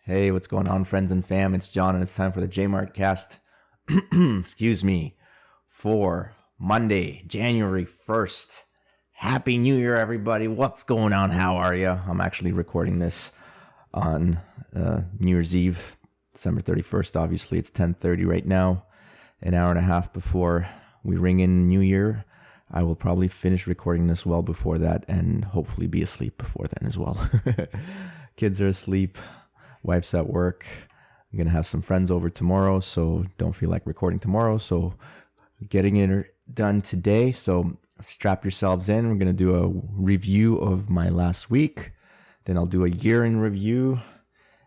Hey, what's going on, friends and fam? It's John, and it's time for the JMART CAST. Excuse me. For Monday, January 1st. Happy New Year, everybody. What's going on? How are you? I'm actually recording this on New Year's Eve, December 31st. Obviously, it's 10:30 right now. An hour and a half before we ring in New Year. I will probably finish recording this well before that and hopefully be asleep before then as well. Kids are asleep. Wife's at work. I'm going to have some friends over tomorrow, so don't feel like recording tomorrow. So getting it done today. So strap yourselves in. We're going to do a review of my last week. Then I'll do a year in review.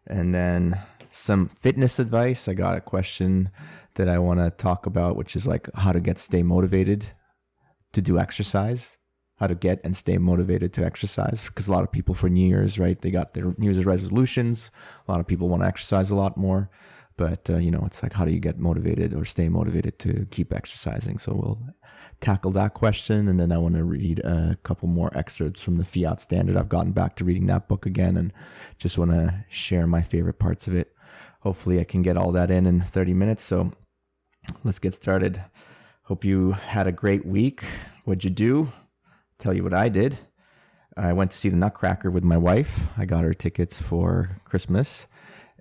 And then some fitness advice. I got a question that I want to talk about, which is like how to stay motivated to do exercise. How to get and stay motivated to exercise, because a lot of people for New Year's, right? They got their New Year's resolutions. A lot of people want to exercise a lot more, but it's like, how do you get motivated or stay motivated to keep exercising? So we'll tackle that question, and then I want to read a couple more excerpts from the Fiat Standard. I've gotten back to reading that book again, and just want to share my favorite parts of it. Hopefully, I can get all that in 30 minutes. So let's get started. Hope you had a great week. What'd you do? Tell you what I did. I went to see the Nutcracker with my wife. I got her tickets for Christmas,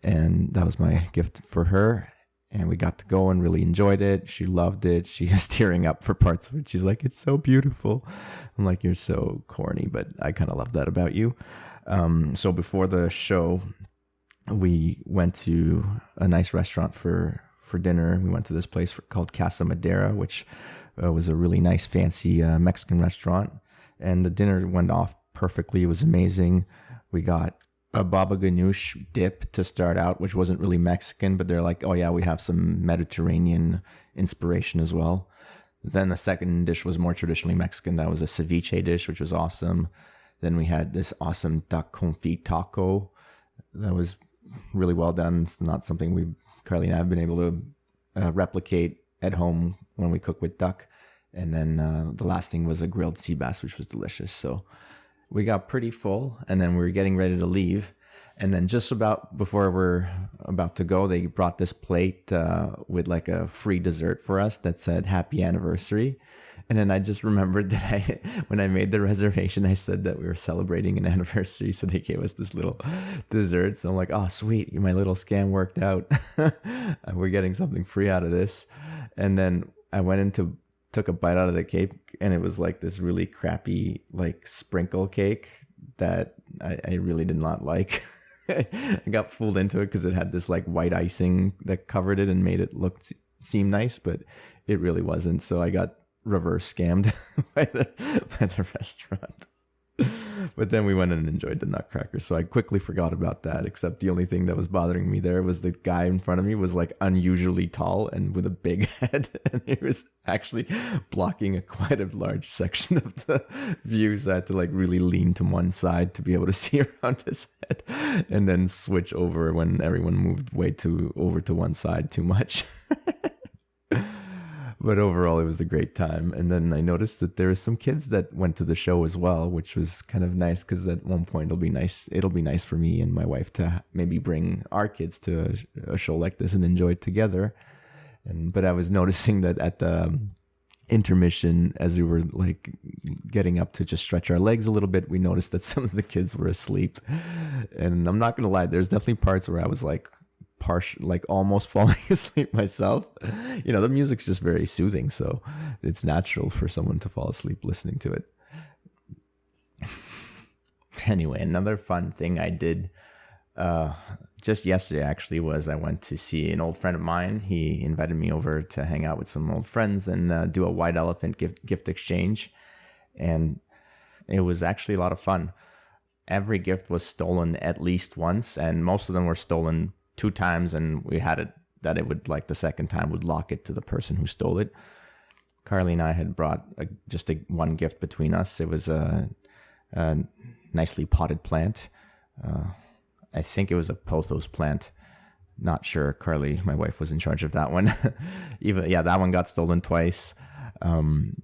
and that was my gift for her. And we got to go and really enjoyed it. She loved it. She was tearing up for parts of it. She's like, it's so beautiful. I'm like, you're so corny, but I kind of love that about you. So before the show, we went to a nice restaurant for dinner. We went to this place called Casa Madera, which was a really nice, fancy Mexican restaurant. And the dinner went off perfectly. It was amazing. We got a baba ganoush dip to start out, which wasn't really Mexican, but they're like, oh yeah, we have some Mediterranean inspiration as well. Then the second dish was more traditionally Mexican. That was a ceviche dish, which was awesome. Then we had this awesome duck confit taco that was really well done. It's not something Carly and I have been able to replicate at home when we cook with duck. And then the last thing was a grilled sea bass, which was delicious. So we got pretty full, and then we were getting ready to leave. And then just about before we're about to go, they brought this plate with like a free dessert for us that said happy anniversary. And then I just remembered that when I made the reservation, I said that we were celebrating an anniversary. So they gave us this little dessert. So I'm like, oh, sweet. My little scam worked out. We're getting something free out of this. And then I took a bite out of the cake, and it was like this really crappy, like sprinkle cake that I really did not like. I got fooled into it because it had this like white icing that covered it and made it seem nice, but it really wasn't. So I got reverse scammed by the restaurant. But then we went and enjoyed the Nutcracker, so I quickly forgot about that, except the only thing that was bothering me there was the guy in front of me was like unusually tall and with a big head, and he was actually blocking quite a large section of the view, so I had to like really lean to one side to be able to see around his head, and then switch over when everyone moved over to one side too much. But overall, it was a great time. And then I noticed that there were some kids that went to the show as well, which was kind of nice, because at one point it'll be nice for me and my wife to maybe bring our kids to a show like this and enjoy it together. But I was noticing that at the intermission, as we were like getting up to just stretch our legs a little bit, we noticed that some of the kids were asleep. And I'm not going to lie, there's definitely parts where I was like, almost falling asleep myself. The music's just very soothing, so it's natural for someone to fall asleep listening to it. Anyway, another fun thing I did just yesterday actually was I went to see an old friend of mine. He invited me over to hang out with some old friends and do a white elephant gift exchange, and it was actually a lot of fun. Every gift was stolen at least once, and most of them were stolen 2 times, and we had it that it would, like, the second time would lock it to the person who stole it. Carly and I had brought just one gift between us. It was a nicely potted plant. I think it was a pothos plant. Not sure. Carly, my wife, was in charge of that one. That one got stolen twice. Only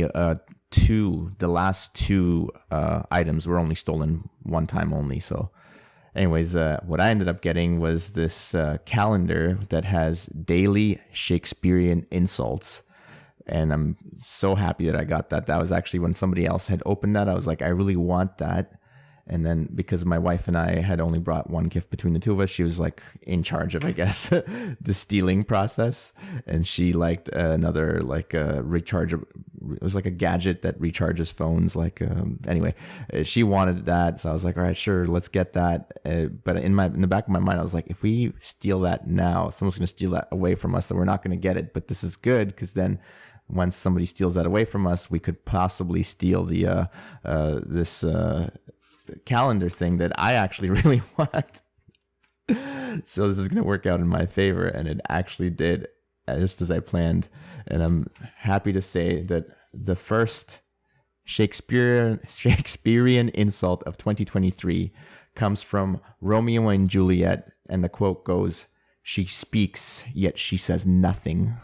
the last two items were only stolen one time only, so Anyways, what I ended up getting was this calendar that has daily Shakespearean insults. And I'm so happy that I got that. That was actually when somebody else had opened that. I was like, I really want that. And then because my wife and I had only brought one gift between the two of us, she was like in charge of, I guess, the stealing process. And she liked another like a rechargeable. It was like a gadget that recharges phones. Anyway, she wanted that. So I was like, all right, sure, let's get that. But in the back of my mind, I was like, if we steal that now, someone's going to steal that away from us, and we're not going to get it. But this is good because then once somebody steals that away from us, we could possibly steal the this calendar thing that I actually really want. So this is going to work out in my favor, and it actually did, just as I planned. And I'm happy to say that the first Shakespearean insult of 2023 comes from Romeo and Juliet, and the quote goes, "She speaks, yet she says nothing."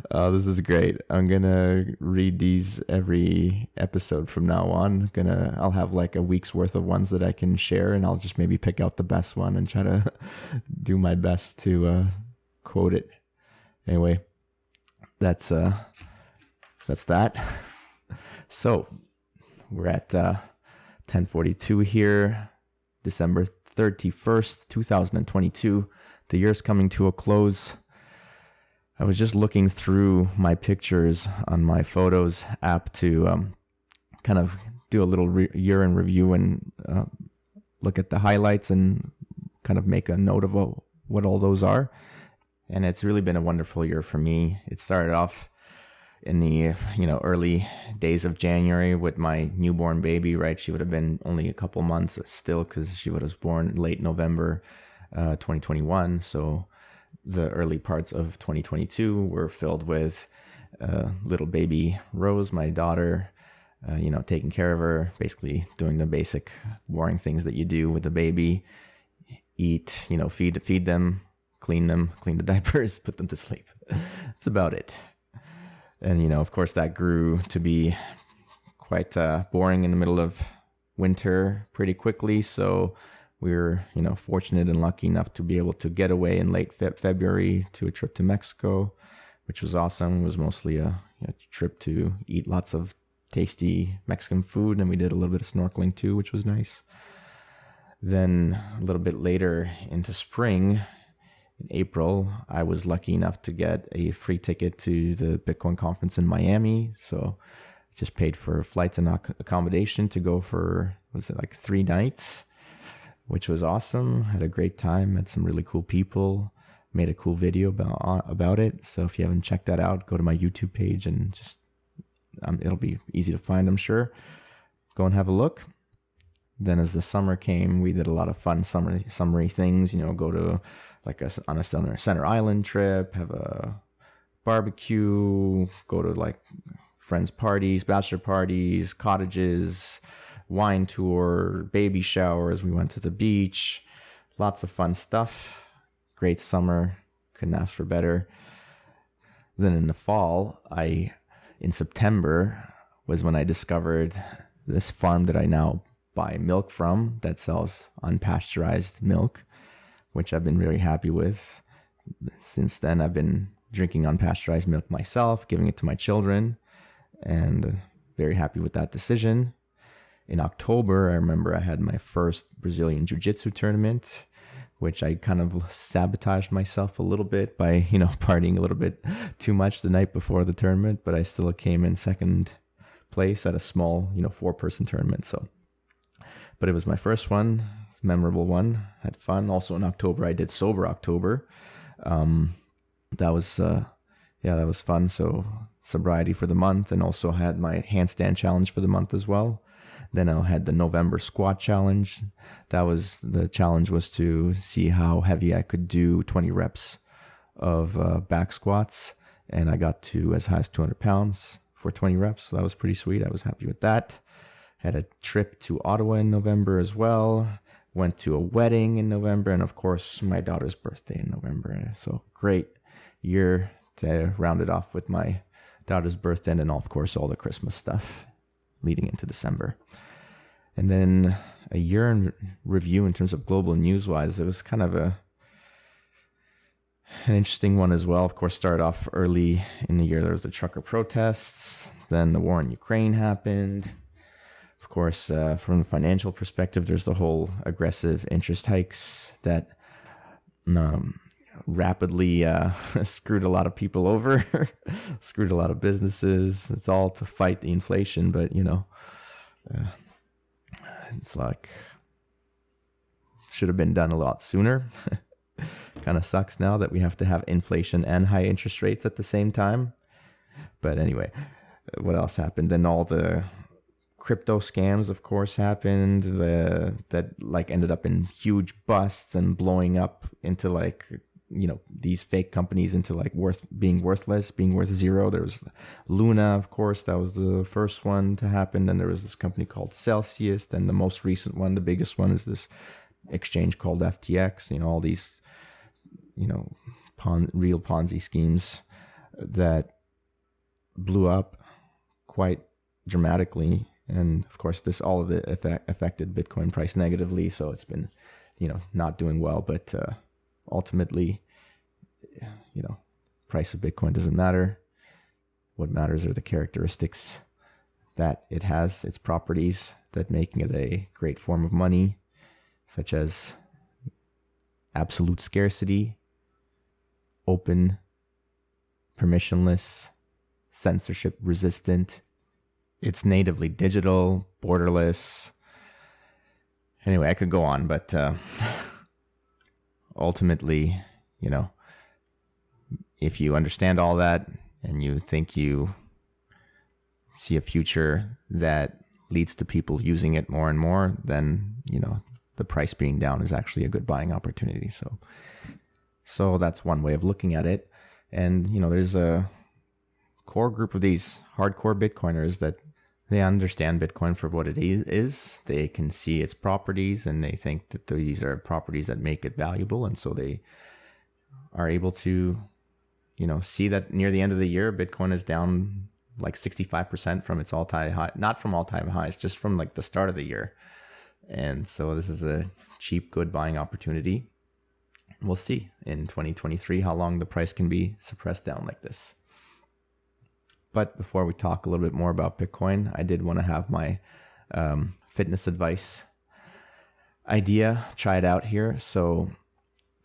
Oh, this is great. I'm gonna read these every episode from now on. I'll have like a week's worth of ones that I can share, and I'll just maybe pick out the best one and try to do my best to quote it. Anyway, that's that. So we're at 10:42 here, December 31st, 2022. The year's coming to a close. I was just looking through my pictures on my Photos app to kind of do a little year in review and look at the highlights and kind of make a note of what all those are. And it's really been a wonderful year for me. It started off in the early days of January with my newborn baby, right? She would have been only a couple months still because she was born late November 2021. So the early parts of 2022 were filled with little baby Rose, my daughter, taking care of her, basically doing the basic boring things that you do with the baby. Eat, feed them, clean the diapers, put them to sleep. That's about it. And, of course, that grew to be quite boring in the middle of winter pretty quickly. So we were, fortunate and lucky enough to be able to get away in late February to a trip to Mexico, which was awesome. It was mostly a trip to eat lots of tasty Mexican food, and we did a little bit of snorkeling too, which was nice. Then a little bit later into spring, in April, I was lucky enough to get a free ticket to the Bitcoin conference in Miami. So I just paid for flights and accommodation to go for, 3 nights, which was awesome. Had a great time, met some really cool people, made a cool video about it. So if you haven't checked that out, go to my YouTube page and just, it'll be easy to find, I'm sure. Go and have a look. Then as the summer came, we did a lot of fun summery things, go to on a center island trip, have a barbecue, go to friends' parties, bachelor parties, cottages, wine tour, baby showers. We went to the beach, lots of fun stuff. Great summer, couldn't ask for better. Then in the fall, in September was when I discovered this farm that I now buy milk from that sells unpasteurized milk, which I've been really happy with. Since then, I've been drinking unpasteurized milk myself, giving it to my children, and very happy with that decision. In October, I remember I had my first Brazilian Jiu-Jitsu tournament, which I kind of sabotaged myself a little bit by, partying a little bit too much the night before the tournament, but I still came in second place at a small, 4-person tournament. But it was my first one. It's a memorable one. Had fun. Also in October, I did Sober October. That was fun. So sobriety for the month, and also had my handstand challenge for the month as well. Then I had the November squat challenge. The challenge was to see how heavy I could do 20 reps of back squats. And I got to as high as 200 pounds for 20 reps. So that was pretty sweet. I was happy with that. Had a trip to Ottawa in November as well. Went to a wedding in November. And of course, my daughter's birthday in November. So great year to round it off with my daughter's birthday. And then, of course, all the Christmas stuff leading into December. And then a year in review in terms of global news-wise, it was kind of an interesting one as well. Of course, started off early in the year. There was the trucker protests. Then the war in Ukraine happened. Of course, from the financial perspective, there's the whole aggressive interest hikes that rapidly screwed a lot of people over, screwed a lot of businesses. It's all to fight the inflation, but, it's like should have been done a lot sooner. Kind of sucks now that we have to have inflation and high interest rates at the same time. But anyway, what else happened? Then all the crypto scams, of course, happened. That ended up in huge busts and blowing up into these fake companies into being worthless, being worth zero. There was Luna, of course, that was the first one to happen. Then there was this company called Celsius. Then the most recent one, the biggest one, is this exchange called FTX. All these, real Ponzi schemes that blew up quite dramatically. And of course, all of it affected Bitcoin price negatively. So it's been, not doing well. But ultimately, price of Bitcoin doesn't matter. What matters are the characteristics that it has, its properties that making it a great form of money, such as absolute scarcity, open, permissionless, censorship resistant. It's natively digital, borderless. Anyway, I could go on, but ultimately, if you understand all that and you think you see a future that leads to people using it more and more, then, the price being down is actually a good buying opportunity. So that's one way of looking at it. And, there's a core group of these hardcore Bitcoiners that they understand Bitcoin for what it is. They can see its properties and they think that these are properties that make it valuable. And so they are able to, see that near the end of the year, Bitcoin is down 65% from its all-time high, not from all-time highs, just from the start of the year. And so this is a cheap, good buying opportunity. We'll see in 2023 how long the price can be suppressed down like this. But before we talk a little bit more about Bitcoin, I did want to have my fitness advice idea, try it out here. So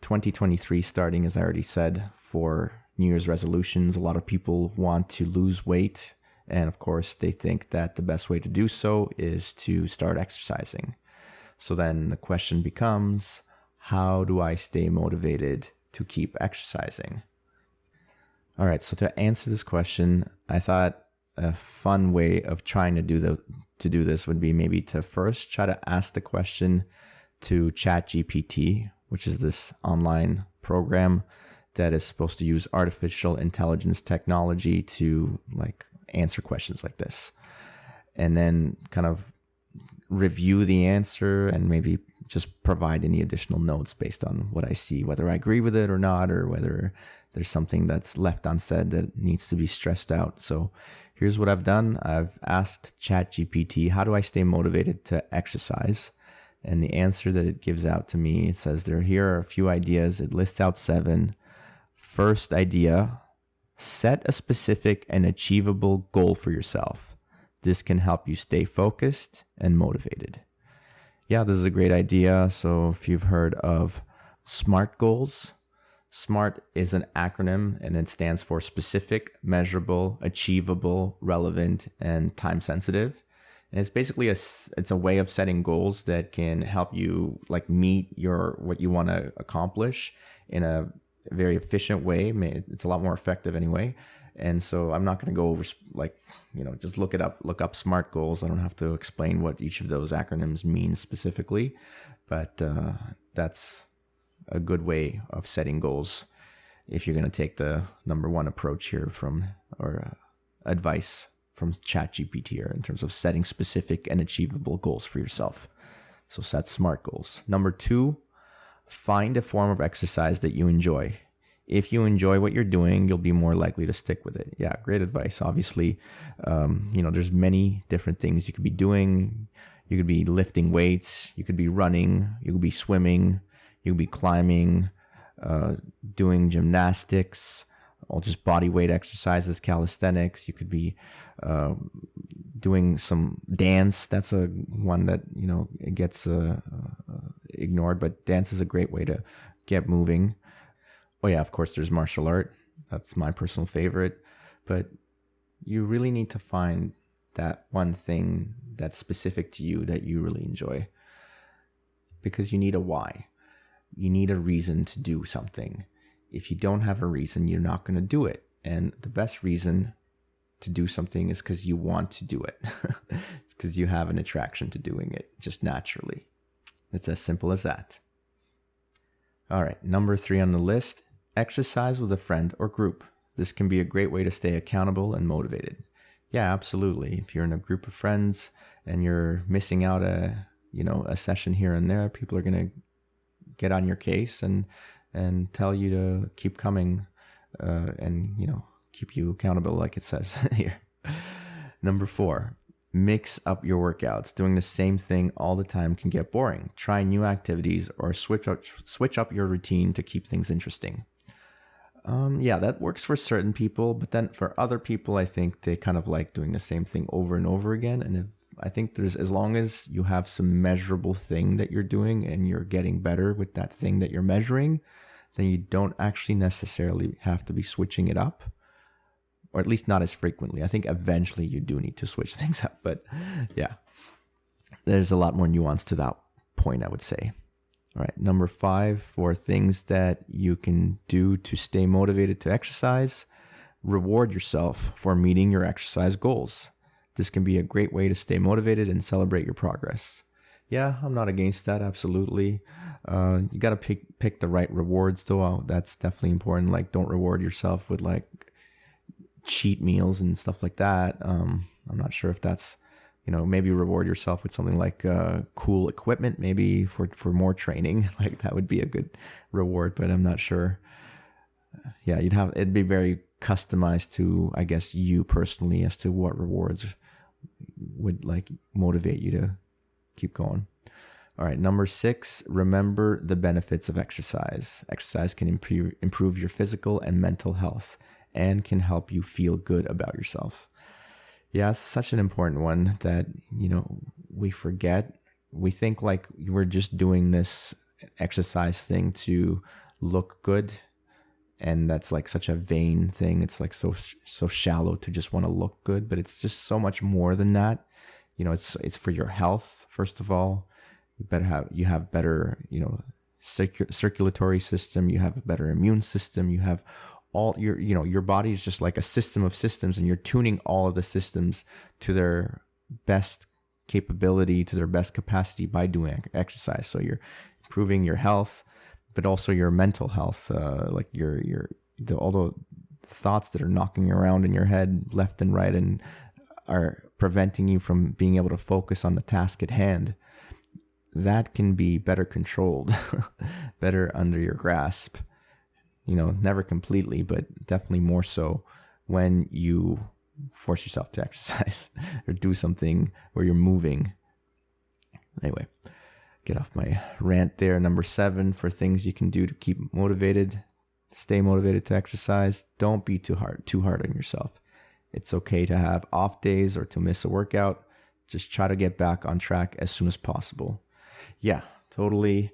2023 starting, as I already said, for New Year's resolutions. A lot of people want to lose weight. And of course, they think that the best way to do so is to start exercising. So then the question becomes, how do I stay motivated to keep exercising? All right, so to answer this question, I thought a fun way of trying to do this would be maybe to first try to ask the question to ChatGPT, which is this online program that is supposed to use artificial intelligence technology to answer questions like this. And then kind of review the answer and maybe just provide any additional notes based on what I see, whether I agree with it or not, or whether there's something that's left unsaid that needs to be stressed out. So here's what I've done. I've asked ChatGPT, how do I stay motivated to exercise? And the answer that it gives out to me, it says here are a few ideas. It lists out 7. First idea, set a specific and achievable goal for yourself. This can help you stay focused and motivated. Yeah, this is a great idea. So if you've heard of SMART goals, SMART is an acronym and it stands for specific, measurable, achievable, relevant, and time sensitive. And it's basically it's a way of setting goals that can help you meet what you want to accomplish in a very efficient way. It's a lot more effective anyway. And so I'm not going to go over just look up SMART goals. I don't have to explain what each of those acronyms means specifically, but that's a good way of setting goals if you're going to take the number one approach here advice from ChatGPT here in terms of setting specific and achievable goals for yourself. So set SMART goals. Number 2, find a form of exercise that you enjoy. If you enjoy what you're doing, you'll be more likely to stick with it. Yeah, great advice. Obviously, there's many different things you could be doing. You could be lifting weights. You could be running. You could be swimming. You could be climbing, doing gymnastics, or just body weight exercises, calisthenics. You could be doing some dance. That's a one that, gets ignored, but dance is a great way to get moving. Oh yeah, of course, there's martial art. That's my personal favorite. But you really need to find that one thing that's specific to you that you really enjoy, because you need a why. You need a reason to do something. If you don't have a reason, you're not going to do it. And the best reason to do something is because you want to do it. It's because you have an attraction to doing it just naturally. It's as simple as that. All right, number 3 on the list, exercise with a friend or group. This can be a great way to stay accountable and motivated. Yeah, absolutely. If you're in a group of friends and you're missing out a session here and there, people are going to get on your case and tell you to keep coming and keep you accountable, like it says here. Number 4, mix up your workouts. Doing the same thing all the time can get boring. Try new activities or switch up your routine to keep things interesting. Yeah, that works for certain people, but then for other people, I think they kind of like doing the same thing over and over again. And I think as long as you have some measurable thing that you're doing and you're getting better with that thing that you're measuring, then you don't actually necessarily have to be switching it up, or at least not as frequently. I think eventually you do need to switch things up, but yeah, there's a lot more nuance to that point, I would say. All right, number 5, for things that you can do to stay motivated to exercise, reward yourself for meeting your exercise goals. This can be a great way to stay motivated and celebrate your progress. Yeah, I'm not against that, absolutely. You got to pick the right rewards, though. That's definitely important. Like, don't reward yourself with like cheat meals and stuff like that. I'm not sure if that's, maybe reward yourself with something like cool equipment, maybe for more training. Like, that would be a good reward, but I'm not sure. Yeah, it'd be very customized to, I guess, you personally as to what rewards would like motivate you to keep going. All right, number 6, remember the benefits of exercise. Exercise can improve your physical and mental health and can help you feel good about yourself. Yeah, it's such an important one that, we forget. We think like we're just doing this exercise thing to look good. And that's like such a vain thing. It's like so shallow to just want to look good, but it's just so much more than that. It's for your health, first of all. You have better, circulatory system. You have a better immune system. You have all your body is just like a system of systems, and you're tuning all of the systems to their best capability, to their best capacity by doing exercise. So you're improving your health, but also your mental health, like all the thoughts that are knocking around in your head left and right and are preventing you from being able to focus on the task at hand. That can be better controlled, better under your grasp. Never completely, but definitely more so when you force yourself to exercise or do something where you're moving. Anyway, get off my rant there. Number 7, for things you can do to keep motivated, stay motivated to exercise. Don't be too hard on yourself. It's okay to have off days or to miss a workout. Just try to get back on track as soon as possible. Yeah, totally.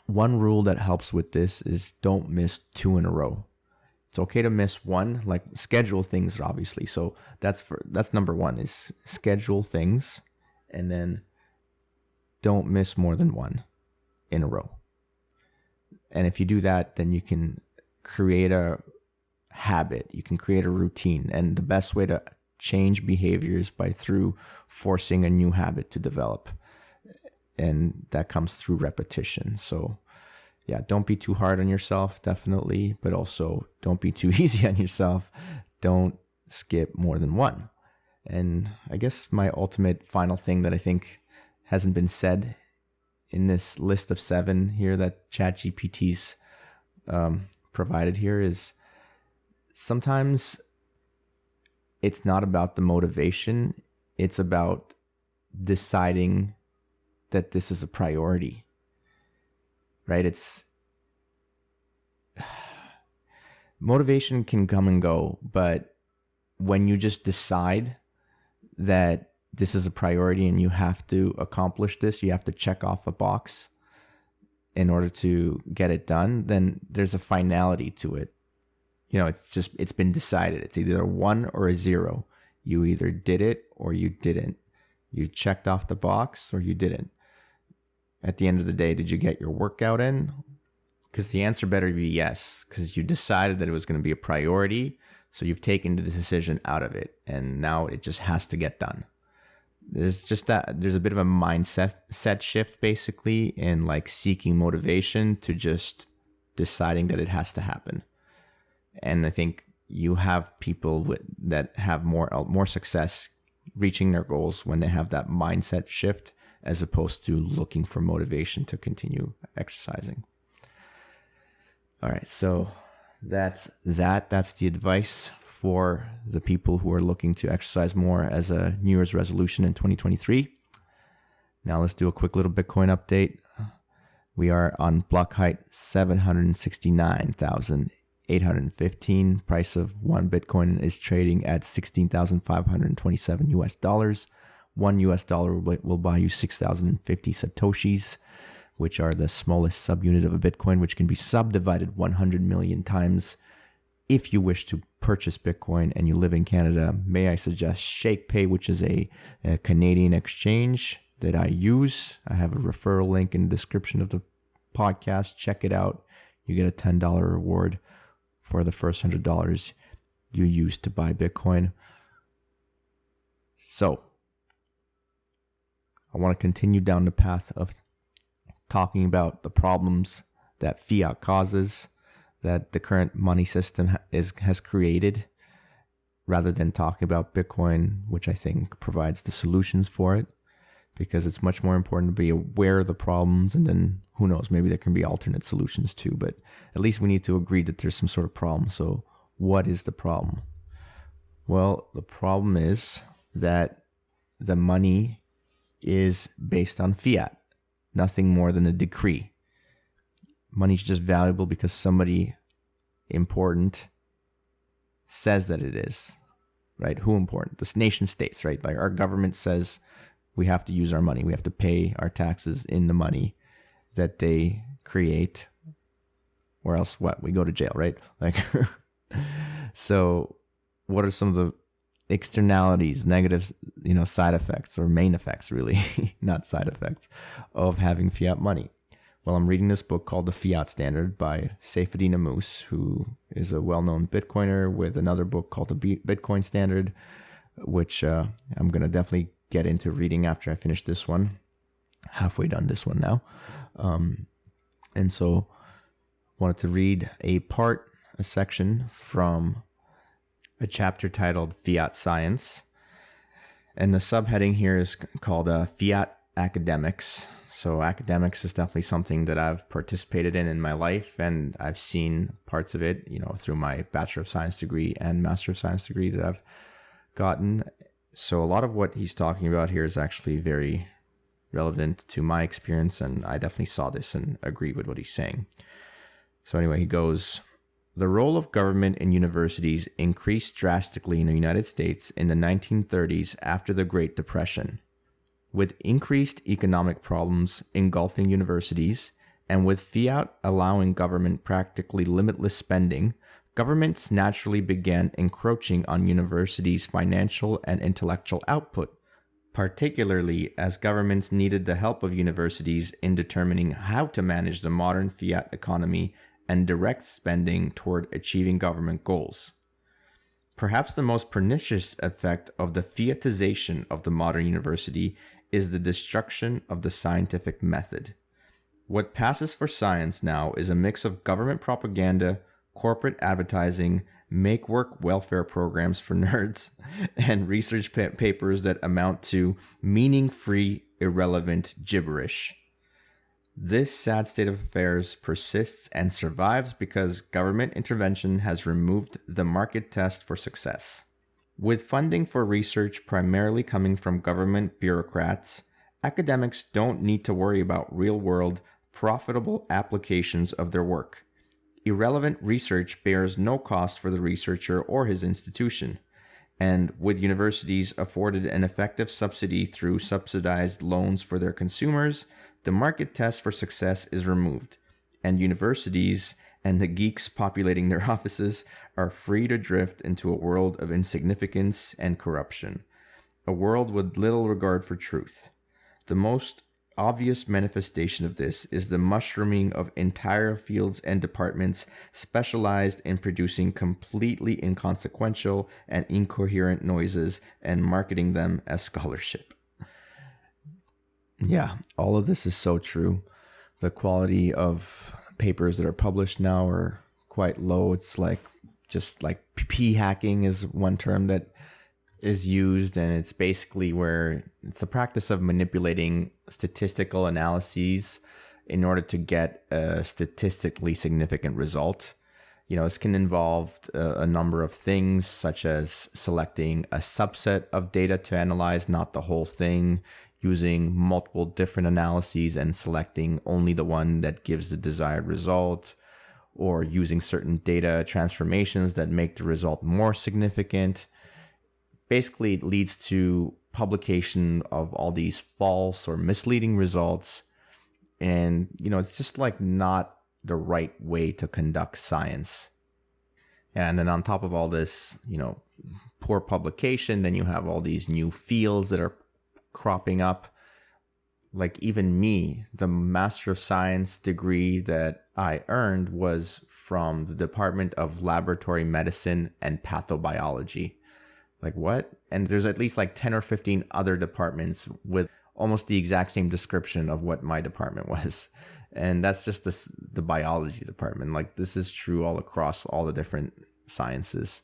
One rule that helps with this is don't miss 2 in a row. It's okay to miss one, like schedule things, obviously. So that's number 1 is schedule things, and then don't miss more than 1 in a row. And if you do that, then you can create a habit. You can create a routine. And the best way to change behaviors through forcing a new habit to develop. And that comes through repetition. So yeah, don't be too hard on yourself, definitely, but also don't be too easy on yourself. Don't skip more than 1. And I guess my ultimate final thing that I think hasn't been said in this list of 7 here that ChatGPT's provided here is sometimes it's not about the motivation. It's about deciding that this is a priority, right? Motivation can come and go, but when you just decide that this is a priority and you have to accomplish this, you have to check off a box in order to get it done, then there's a finality to it. It's been decided. It's either a 1 or a 0. You either did it or you didn't. You checked off the box or you didn't. At the end of the day, did you get your workout in? Because the answer better be yes, because you decided that it was going to be a priority. So you've taken the decision out of it, and now it just has to get done. There's a bit of a mindset shift basically in like seeking motivation to just deciding that it has to happen. And I think you have people that have more success reaching their goals when they have that mindset shift, as opposed to looking for motivation to continue exercising. All right, so that's the advice for the people who are looking to exercise more as a New Year's resolution in 2023. Now let's do a quick little Bitcoin update. We are on block height 769,815. Price of one Bitcoin is trading at $16,527 US. $1 will buy you 6,050 Satoshis, which are the smallest subunit of a Bitcoin, which can be subdivided 100 million times. If you wish to purchase Bitcoin and you live in Canada, may I suggest Shakepay, which is a Canadian exchange that I use. I have a referral link in the description of the podcast. Check it out. You get a $10 reward for the first $100 you use to buy Bitcoin. So, I want to continue down the path of talking about the problems that fiat causes, that the current money system has created, rather than talking about Bitcoin, which I think provides the solutions for it, because it's much more important to be aware of the problems, and then who knows, maybe there can be alternate solutions too, but at least we need to agree that there's some sort of problem. So what is the problem? Well, the problem is that the money is based on fiat, nothing more than a decree. Money's just valuable because somebody important says that it is, right? Who important? The nation states, right? Like our government says we have to use our money. We have to pay our taxes in the money that they create, or else what? We go to jail, right? Like, so what are some of the externalities, negative, side effects, or main effects, really, not side effects, of having fiat money? Well, I'm reading this book called The Fiat Standard by Saifedean Ammous, who is a well-known Bitcoiner, with another book called The Bitcoin Standard, which I'm going to definitely get into reading after I finish this one. Halfway done this one now. And so wanted to read a section from a chapter titled Fiat Science. And the subheading here is called Fiat Academics. So academics is definitely something that I've participated in my life, and I've seen parts of it, through my Bachelor of Science degree and Master of Science degree that I've gotten. So a lot of what he's talking about here is actually very relevant to my experience, and I definitely saw this and agree with what he's saying. So anyway, he goes, the role of government in universities increased drastically in the United States in the 1930s after the Great Depression. With increased economic problems engulfing universities, and with fiat allowing government practically limitless spending, governments naturally began encroaching on universities' financial and intellectual output, particularly as governments needed the help of universities in determining how to manage the modern fiat economy and direct spending toward achieving government goals. Perhaps the most pernicious effect of the fiatization of the modern university is the destruction of the scientific method. What passes for science now is a mix of government propaganda, corporate advertising, make-work welfare programs for nerds, and research papers that amount to meaning-free, irrelevant gibberish. This sad state of affairs persists and survives because government intervention has removed the market test for success. With funding for research primarily coming from government bureaucrats, academics don't need to worry about real-world, profitable applications of their work. Irrelevant research bears no cost for the researcher or his institution. And with universities afforded an effective subsidy through subsidized loans for their consumers, the market test for success is removed, and universities and the geeks populating their offices are free to drift into a world of insignificance and corruption, a world with little regard for truth. The most obvious manifestation of this is the mushrooming of entire fields and departments specialized in producing completely inconsequential and incoherent noises and marketing them as scholarship. Yeah, all of this is so true. The quality of papers that are published now are quite low. It's just like p-hacking is one term that is used, and it's basically where it's the practice of manipulating statistical analyses in order to get a statistically significant result. This can involve a number of things, such as selecting a subset of data to analyze, not the whole thing, using multiple different analyses and selecting only the one that gives the desired result, or using certain data transformations that make the result more significant. Basically, it leads to publication of all these false or misleading results. And, it's just not the right way to conduct science. And then on top of all this, poor publication, then you have all these new fields that are cropping up. Like even me, the Master of Science degree that I earned was from the Department of Laboratory Medicine and Pathobiology. Like what? And there's at least 10 or 15 other departments with almost the exact same description of what my department was. And that's just the biology department. This is true all across all the different sciences.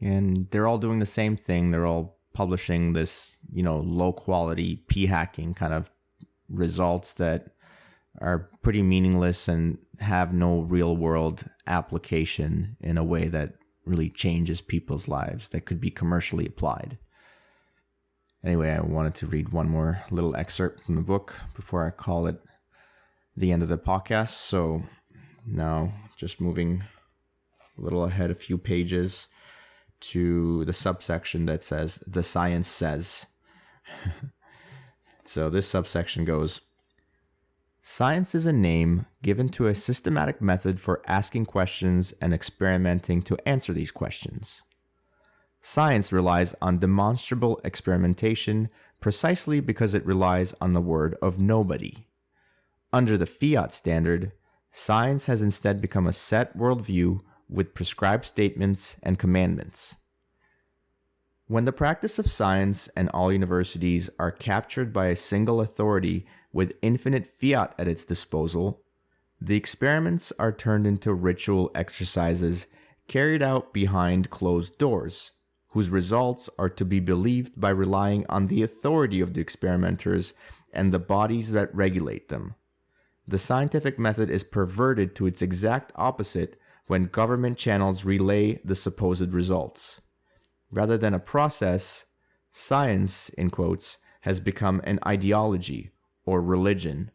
And they're all doing the same thing. They're all publishing this, low quality p-hacking kind of results that are pretty meaningless and have no real world application in a way that really changes people's lives that could be commercially applied. Anyway, I wanted to read one more little excerpt from the book before I call it the end of the podcast. So now just moving a little ahead a few pages to the subsection that says, "The Science Says." So this subsection goes, "Science is a name given to a systematic method for asking questions and experimenting to answer these questions. Science relies on demonstrable experimentation precisely because it relies on the word of nobody. Under the Fiat standard, science has instead become a set worldview with prescribed statements and commandments. When the practice of science and all universities are captured by a single authority with infinite fiat at its disposal, the experiments are turned into ritual exercises carried out behind closed doors, whose results are to be believed by relying on the authority of the experimenters and the bodies that regulate them. The scientific method is perverted to its exact opposite when government channels relay the supposed results. Rather than a process, science, in quotes, has become an ideology or religion."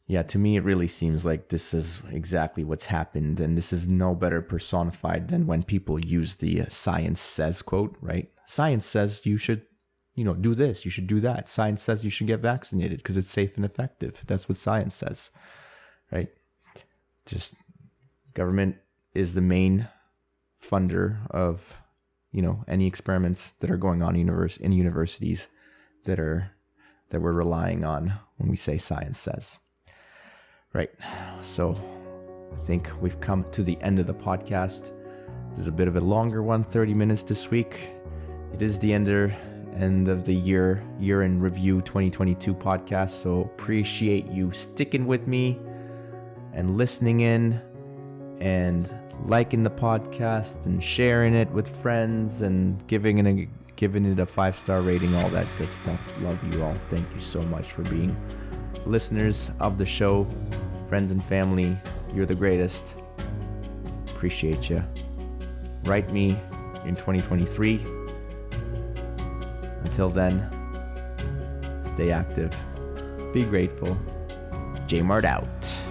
Yeah, to me, it really seems like this is exactly what's happened, and this is no better personified than when people use the "science says" quote, right? Science says you should, do this, you should do that. Science says you should get vaccinated because it's safe and effective. That's what science says, right? Just government is the main funder of, any experiments that are going on in universities that we're relying on when we say science says. Right. So I think we've come to the end of the podcast. This is a bit of a longer one, 30 minutes this week. It is the end of the year in review 2022 podcast. So appreciate you sticking with me and listening in and liking the podcast and sharing it with friends and giving it a 5-star rating, all that good stuff. Love you all. Thank you so much for being listeners of the show. Friends and family, you're the greatest. Appreciate you. Write me in 2023. Until then, stay active, be grateful. J-Mart out.